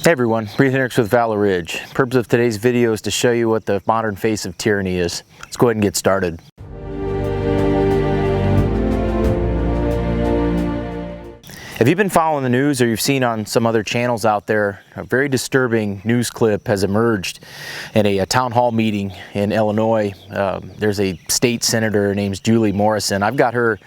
Hey everyone, Reid Henrichs with Valor Ridge. The purpose of today's video is to show you what the modern face of tyranny is. Let's go ahead and get started. If you've been following the news or you've seen on some other channels out there, a very disturbing news clip has emerged in a town hall meeting in Illinois. There's a state senator, her name's Julie Morrisson. I've got her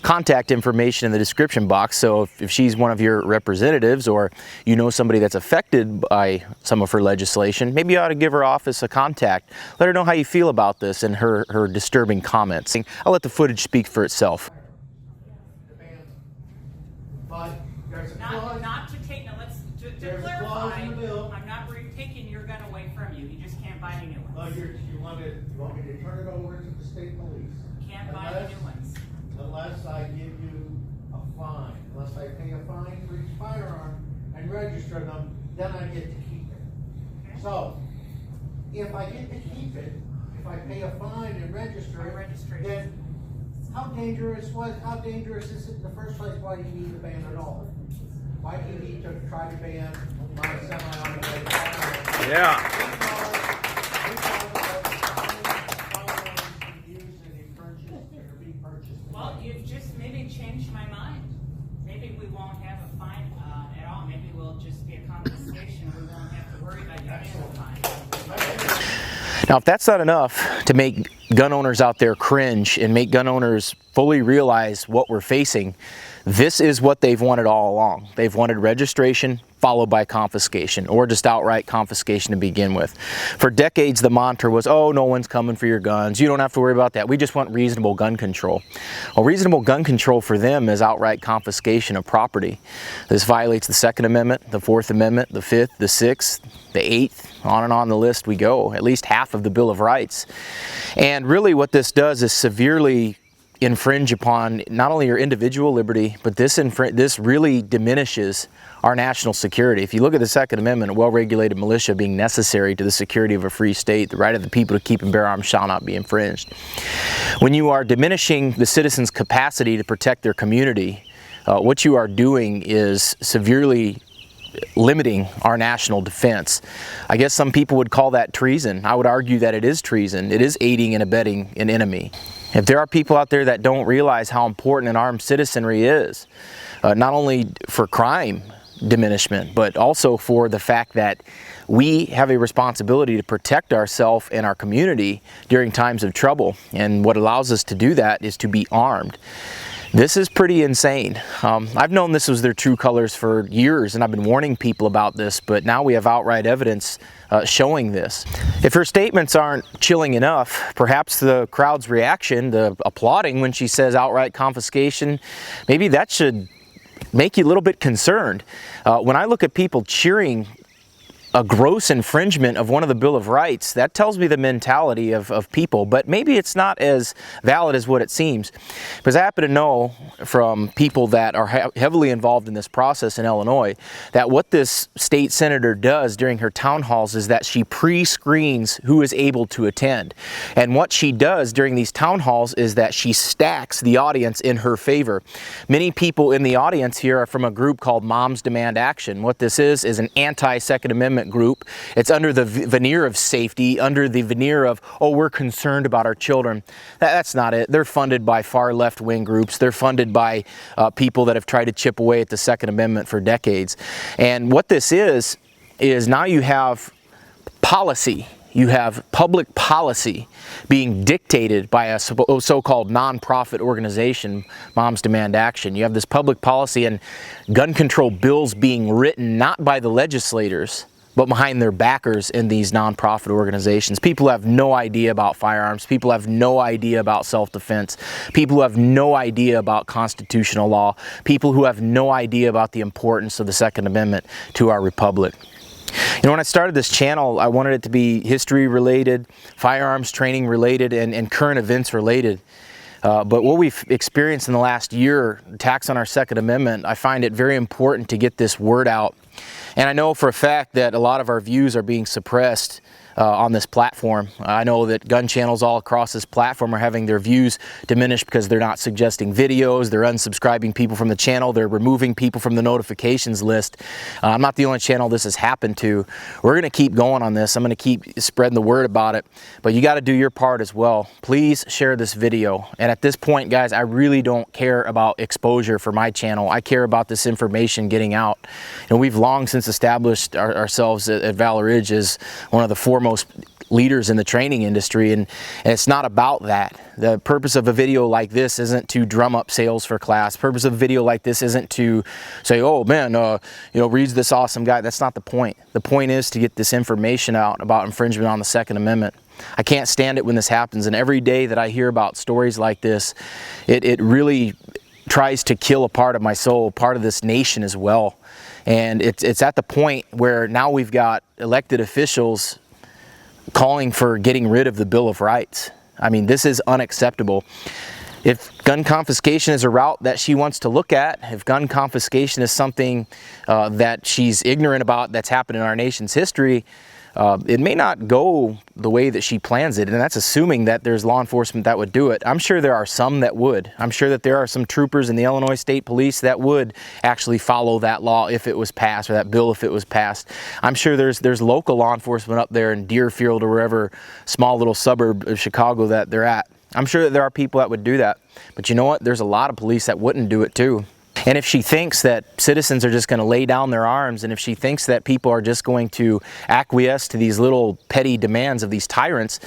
contact information in the description box, so if she's one of your representatives or you know somebody that's affected by some of her legislation, maybe you ought to give her office a contact. Let her know how you feel about this and her disturbing comments. I'll let the footage speak for itself. But there's a clause. Not to take, now let's, to clarify, I'm not taking your gun away from you. You just can't buy any new ones. You want me to turn it over to the state police. Can't buy any new ones. Unless I give you a fine, unless I pay a fine for each firearm and register them, then I get to keep it. Okay. So, if I get to keep it, if I pay a fine and register it, then how dangerous is it in the first place? Why do you need to ban it all? Why do you need to try to ban my semi-automatic firearms? Yeah. Well, you've just maybe changed my mind. Maybe we won't have a fine at all. Maybe we'll just be a confiscation. We won't have to worry about getting a fine. Now, if that's not enough to make gun owners out there cringe and make gun owners fully realize what we're facing, this is what they've wanted all along. They've wanted registration followed by confiscation, or just outright confiscation to begin with. For decades, the mantra was, oh, no one's coming for your guns. You don't have to worry about that. We just want reasonable gun control. Well, reasonable gun control for them is outright confiscation of property. This violates the Second Amendment, the Fourth Amendment, the Fifth, the Sixth, the Eighth, on and on the list we go, at least half of the Bill of Rights. And really what this does is severely infringe upon not only your individual liberty, but this really diminishes our national security. If you look at the Second Amendment, a well-regulated militia being necessary to the security of a free state, the right of the people to keep and bear arms shall not be infringed. When you are diminishing the citizens' capacity to protect their community, what you are doing is severely limiting our national defense. I guess some people would call that treason. I would argue that it is treason. It is aiding and abetting an enemy. If there are people out there that don't realize how important an armed citizenry is, not only for crime diminishment, but also for the fact that we have a responsibility to protect ourselves and our community during times of trouble. And what allows us to do that is to be armed. This is pretty insane. I've known this was their true colors for years, and I've been warning people about this, but now we have outright evidence showing this. If her statements aren't chilling enough, perhaps the crowd's reaction, the applauding when she says outright confiscation, maybe that should make you a little bit concerned. When I look at people cheering a gross infringement of one of the Bill of Rights, that tells me the mentality of people, but maybe it's not as valid as what it seems. Because I happen to know from people that are heavily involved in this process in Illinois that what this state senator does during her town halls is that she pre-screens who is able to attend. And what she does during these town halls is that she stacks the audience in her favor. Many people in the audience here are from a group called Moms Demand Action. What this is an anti-Second Amendment group. It's under the veneer of safety, under the veneer of, oh, we're concerned about our children. That's not it. They're funded by far left-wing groups. They're funded by people that have tried to chip away at the Second Amendment for decades. And what this is now you have policy. You have public policy being dictated by a so-called nonprofit organization, Moms Demand Action. You have this public policy and gun control bills being written not by the legislators, but behind their backers in these nonprofit organizations. People have no idea about firearms. People have no idea about self-defense. People who have no idea about constitutional law. People who have no idea about the importance of the Second Amendment to our republic. You know, when I started this channel, I wanted it to be history related, firearms training related, and current events related. But what we've experienced in the last year, attacks on our Second Amendment, I find it very important to get this word out And I know for a fact that a lot of our views are being suppressed on this platform. I know that gun channels all across this platform are having their views diminished because they're not suggesting videos, they're unsubscribing people from the channel, they're removing people from the notifications list. I'm not the only channel this has happened to. We're going to keep going on this. I'm going to keep spreading the word about it, but you got to do your part as well. Please share this video. And at this point, guys, I really don't care about exposure for my channel. I care about this information getting out. And we've long since established ourselves at Valor Ridge as one of the foremost leaders in the training industry, and it's not about that. The purpose of a video like this isn't to drum up sales for class. The purpose of a video like this isn't to say, oh man, you know, Reid's this awesome guy. That's not the point. The point is to get this information out about infringement on the Second Amendment. I can't stand it when this happens, and every day that I hear about stories like this, it really tries to kill a part of my soul, part of this nation as well. And it's at the point where now we've got elected officials calling for getting rid of the Bill of Rights. I mean, this is unacceptable. If gun confiscation is a route that she wants to look at, if gun confiscation is something that she's ignorant about that's happened in our nation's history, it may not go the way that she plans it, and that's assuming that there's law enforcement that would do it. I'm sure there are some that would. I'm sure that there are some troopers in the Illinois State Police that would actually follow that law if it was passed, or that bill if it was passed. I'm sure there's local law enforcement up there in Deerfield or wherever small little suburb of Chicago that they're at. I'm sure that there are people that would do that. But you know what? There's a lot of police that wouldn't do it too. And if she thinks that citizens are just going to lay down their arms, and if she thinks that people are just going to acquiesce to these little petty demands of these tyrants,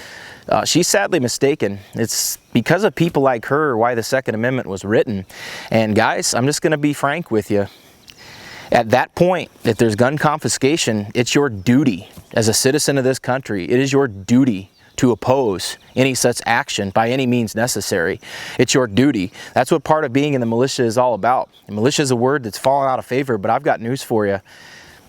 she's sadly mistaken. It's because of people like her why the Second Amendment was written. And guys, I'm just going to be frank with you. At that point, if there's gun confiscation, it's your duty as a citizen of this country. It is your duty to oppose any such action by any means necessary. It's your duty. That's what part of being in the militia is all about. And militia is a word that's fallen out of favor, but I've got news for you.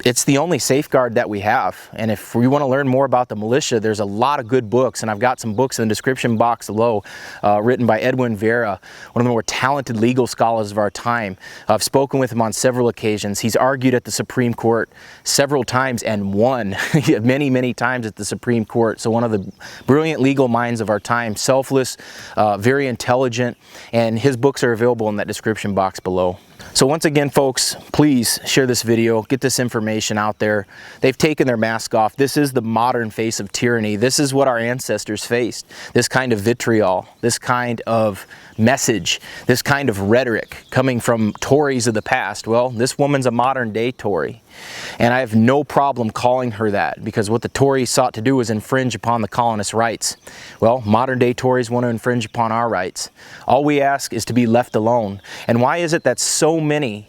It's the only safeguard that we have. And if we want to learn more about the militia, there's a lot of good books, and I've got some books in the description box below written by Edwin Vera, one of the more talented legal scholars of our time. I've spoken with him on several occasions. He's argued at the Supreme Court several times and won many, many times at the Supreme Court. So one of the brilliant legal minds of our time, selfless, very intelligent, and his books are available in that description box below. So once again, folks, please share this video, get this information out there. They've taken their mask off. This is the modern face of tyranny. This is what our ancestors faced. This kind of vitriol, this kind of message, this kind of rhetoric coming from Tories of the past. Well, this woman's a modern day Tory. And I have no problem calling her that, because what the Tories sought to do was infringe upon the colonists' rights. Well, modern day Tories want to infringe upon our rights. All we ask is to be left alone. And why is it that so many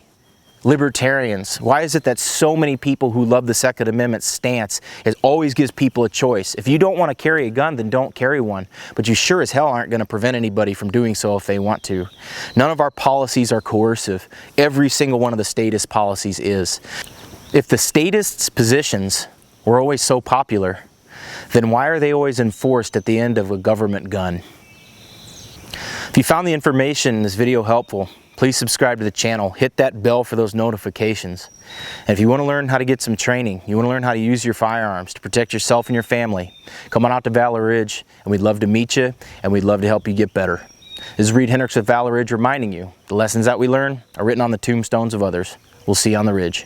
libertarians, why is it that so many people who love the Second Amendment stance, it always gives people a choice? If you don't want to carry a gun, then don't carry one. But you sure as hell aren't going to prevent anybody from doing so if they want to. None of our policies are coercive. Every single one of the statist policies is. If the statists' positions were always so popular, then why are they always enforced at the end of a government gun? If you found the information in this video helpful, please subscribe to the channel, hit that bell for those notifications. And if you want to learn how to get some training, you want to learn how to use your firearms to protect yourself and your family, come on out to Valor Ridge, and we'd love to meet you, and we'd love to help you get better. This is Reid Henrichs with Valor Ridge reminding you, the lessons that we learn are written on the tombstones of others. We'll see you on the ridge.